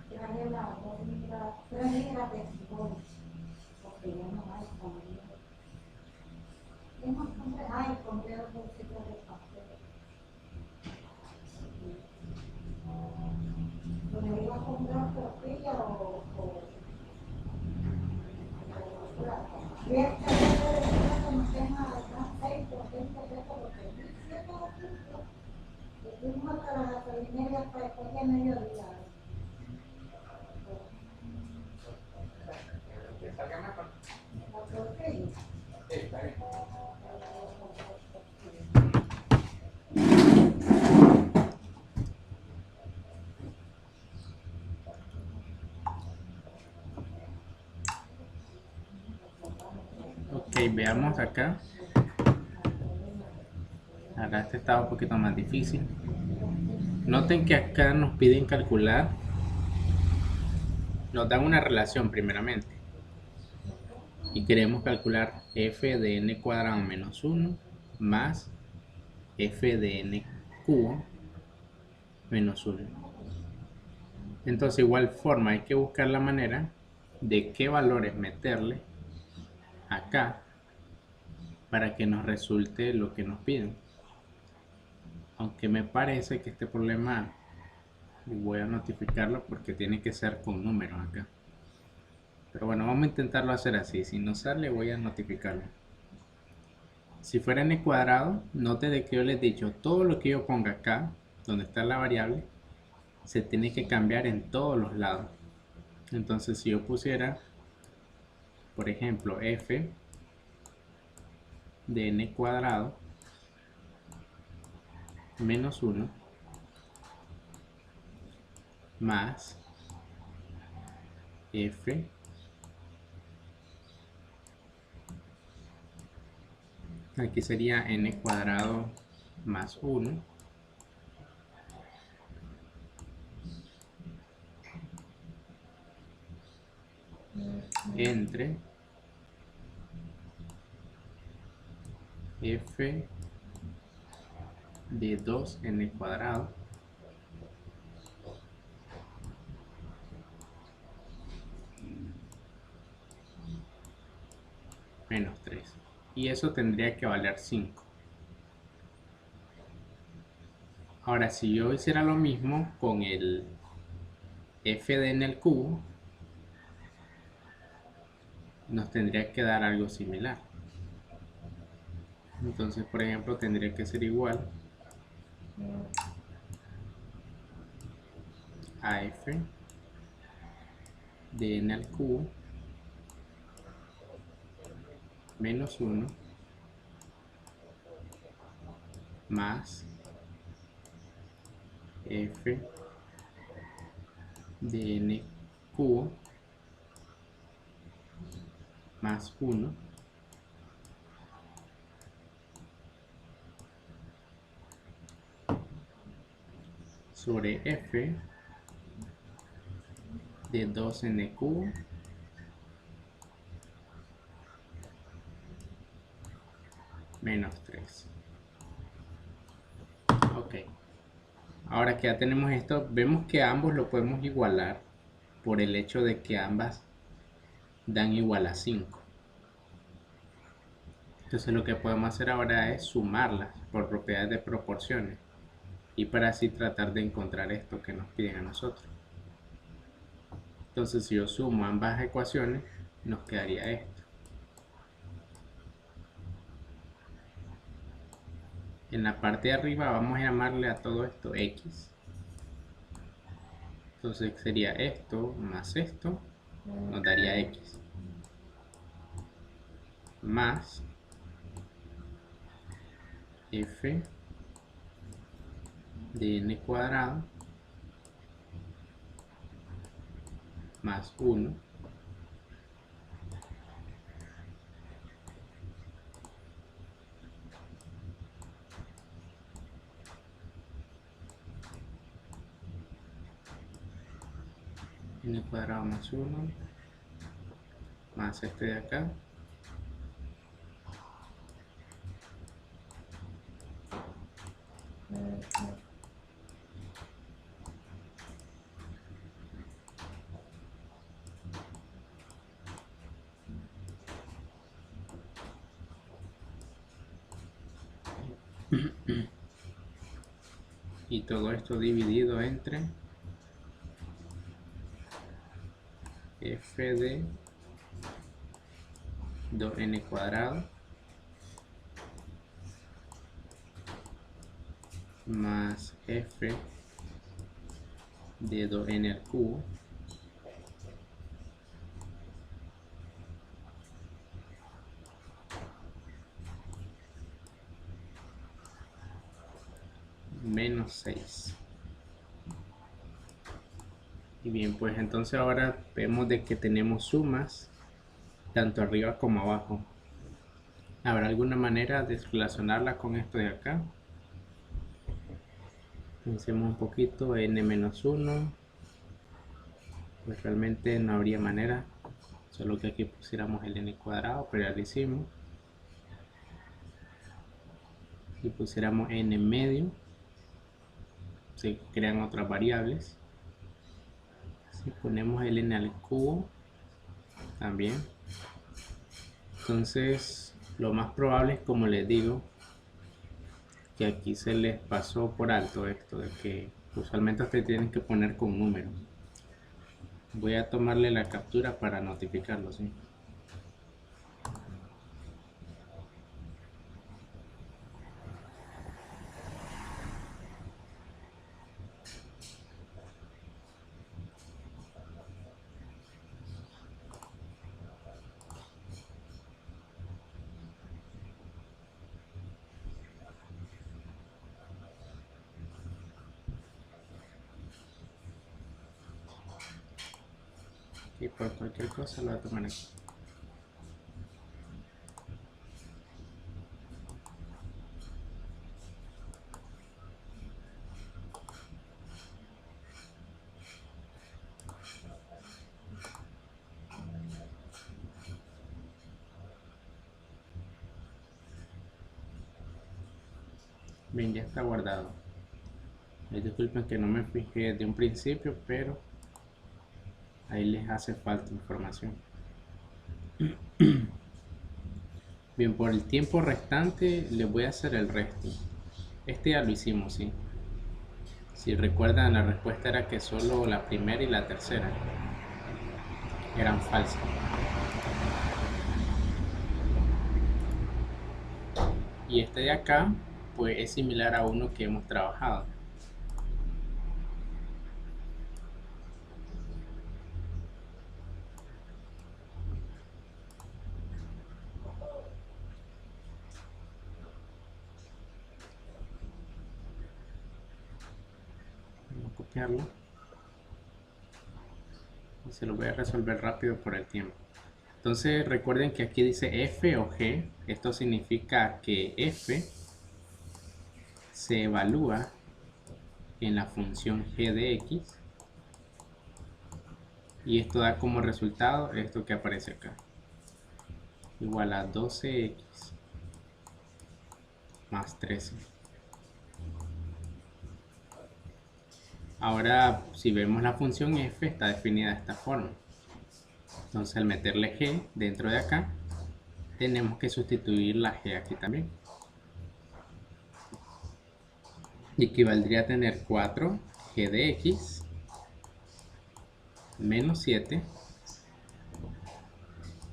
Traje la 2 libras, 3 libras de cebolla, porque ya no hay comida. ¿Qué más compré? Ay, compré los bolsitos de pastel. ¿Me iba a comprar tortilla o plata? Y este de nos deja 6 por 20 pesos porque 17 de y fuimos hasta la gasolinera y hasta después de mediodía. La tortilla. Ok, veamos acá. Ahora este está un poquito más difícil. Noten que acá nos piden calcular. Nos dan una relación primeramente. Y queremos calcular f de n cuadrado menos 1 más f de n cubo menos 1. Entonces, igual forma, hay que buscar la manera de qué valores meterle acá para que nos resulte lo que nos piden. Aunque me parece que este problema voy a notificarlo porque tiene que ser con números acá. Pero bueno, vamos a intentarlo hacer así. Si no sale, voy a notificarlo. Si fuera n cuadrado, note de que yo les he dicho, todo lo que yo ponga acá, donde está la variable, se tiene que cambiar en todos los lados. Entonces, si yo pusiera, por ejemplo, f de n cuadrado menos 1 más f aquí sería n cuadrado más 1 entre f de 2n cuadrado menos 3. Y eso tendría que valer 5. Ahora, si yo hiciera lo mismo con el f de n al cubo, nos tendría que dar algo similar. Entonces, por ejemplo, tendría que ser igual a f de n al cubo menos 1 más f de n cubo más 1 sobre f de 2n cubo menos 3. Ok. Ahora que ya tenemos esto, vemos que ambos lo podemos igualar por el hecho de que ambas dan igual a 5. Entonces lo que podemos hacer ahora es sumarlas por propiedades de proporciones y para así tratar de encontrar esto que nos piden a nosotros. Entonces si yo sumo ambas ecuaciones, nos quedaría esto. En la parte de arriba vamos a llamarle a todo esto x. Entonces sería esto más esto, nos daría x. Más f de n cuadrado más 1 n cuadrado más 1 más este de acá Y todo esto dividido entre f de 2n cuadrado más f de 2n al cubo menos 6. Y bien, pues entonces ahora vemos de que tenemos sumas tanto arriba como abajo. ¿Habrá alguna manera de relacionarla con esto de acá? Pensemos un poquito, n menos 1, pues realmente no habría manera, solo que aquí pusiéramos el n cuadrado, pero ya lo hicimos. Si pusiéramos n medio, se crean otras variables. Si ponemos el n al cubo, también. Entonces, lo más probable es, como les digo, que aquí se les pasó por alto esto de que usualmente ustedes tienen que poner con números. Voy a tomarle la captura para notificarlo, ¿sí? Y por cualquier cosa lo voy a tomar aquí. Bien, ya está guardado. Disculpen que no me fijé de un principio, pero ahí les hace falta información. Bien, por el tiempo restante les voy a hacer el resto. Este ya lo hicimos, ¿sí? Si recuerdan, la respuesta era que solo la primera y la tercera eran falsas. Y este de acá, pues es similar a uno que hemos trabajado. Vamos a copiarlo. Y se lo voy a resolver rápido por el tiempo. Entonces recuerden que aquí dice f o g. Esto significa que f se evalúa en la función g de x. Y esto da como resultado esto que aparece acá. Igual a 12x más 13. Ahora, si vemos la función f, está definida de esta forma. Entonces, al meterle g dentro de acá, tenemos que sustituir la g aquí también. Y equivaldría a tener 4g de x menos 7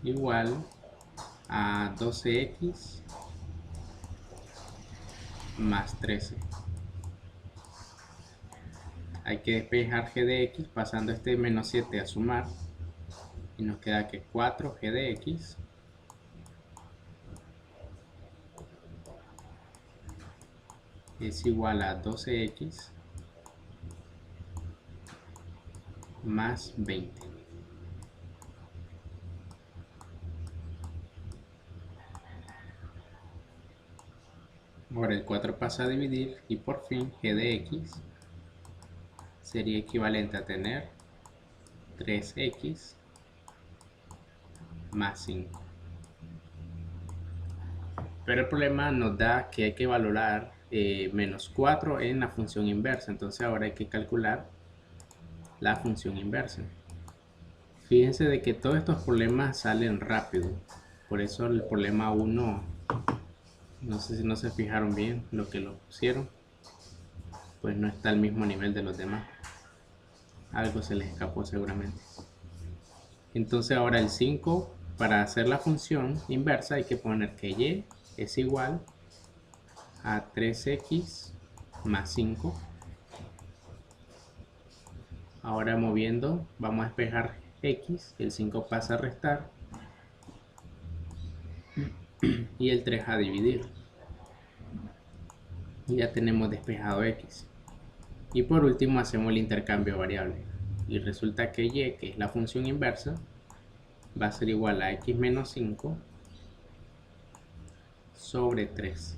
igual a 12x más 13. Hay que despejar g de x pasando este menos 7 a sumar. Y nos queda que 4g de x es igual a 12x más 20. Ahora el 4 pasa a dividir y por fin g de x sería equivalente a tener 3x más 5. Pero el problema nos da que hay que valorar menos 4 en la función inversa. Entonces ahora hay que calcular la función inversa. Fíjense de que todos estos problemas salen rápido. Por eso el problema 1 No sé si no se fijaron bien lo que lo pusieron, pues no está al mismo nivel de los demás. Algo se les escapó seguramente. Entonces ahora el 5, para hacer la función inversa hay que poner que y es igual a 3x más 5. Ahora moviendo, vamos a despejar x, el 5 pasa a restar y el 3 a dividir. Y ya tenemos despejado x. Y por último hacemos el intercambio variable. Y resulta que y, que es la función inversa, va a ser igual a x menos 5 sobre 3.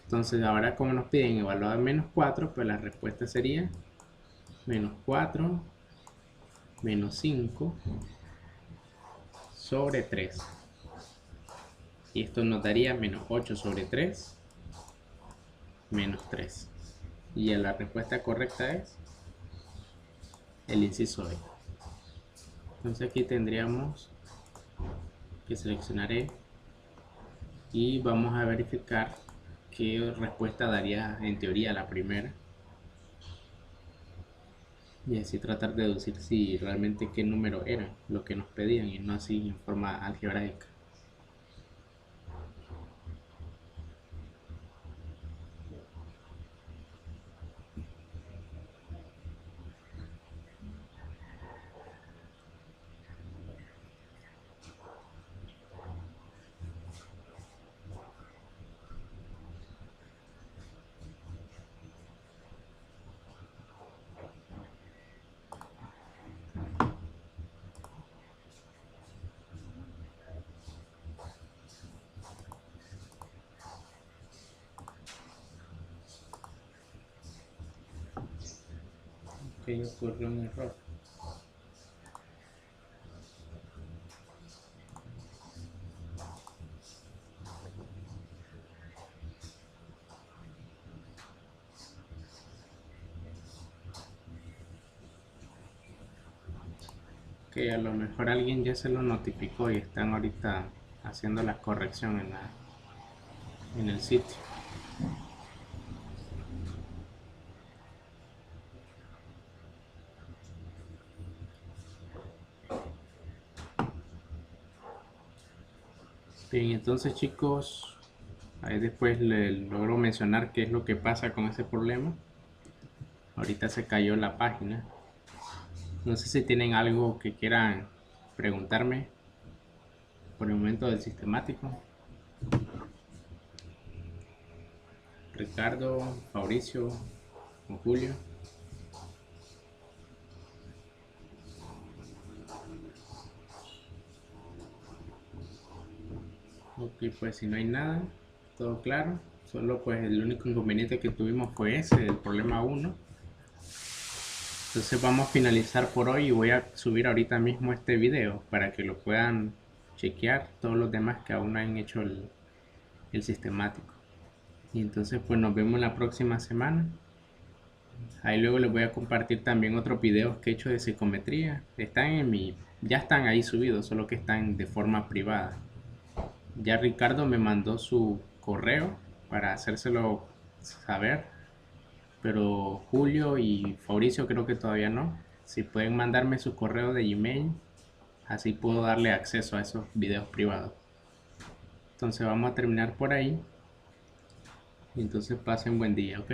Entonces ahora como nos piden evaluar menos 4, pues la respuesta sería menos 4 menos 5 sobre 3. Y esto nos daría menos 8 sobre 3 menos 3. Y la respuesta correcta es el inciso E. Entonces aquí tendríamos que seleccionar E y vamos a verificar qué respuesta daría en teoría la primera. Y así tratar de deducir si realmente qué número era lo que nos pedían y no así en forma algebraica. Que ocurrió un error. Que a lo mejor alguien ya se lo notificó y están ahorita haciendo la corrección en el sitio. Bien, entonces chicos, ahí después les logro mencionar qué es lo que pasa con ese problema. Ahorita se cayó la página. No sé si tienen algo que quieran preguntarme por el momento del sistemático. Ricardo, Mauricio o Julio. Ok, pues si no hay nada, todo claro. Solo pues el único inconveniente que tuvimos fue ese, el problema 1. Entonces vamos a finalizar por hoy y voy a subir ahorita mismo este video para que lo puedan chequear todos los demás que aún no han hecho el sistemático. Y entonces pues nos vemos la próxima semana. Ahí luego les voy a compartir también otros videos que he hecho de psicometría. Ya están ahí subidos, solo que están de forma privada. Ya Ricardo me mandó su correo para hacérselo saber, pero Julio y Fabricio creo que todavía no. Si pueden mandarme su correo de Gmail, así puedo darle acceso a esos videos privados. Entonces vamos a terminar por ahí. Y entonces pasen buen día, ¿ok?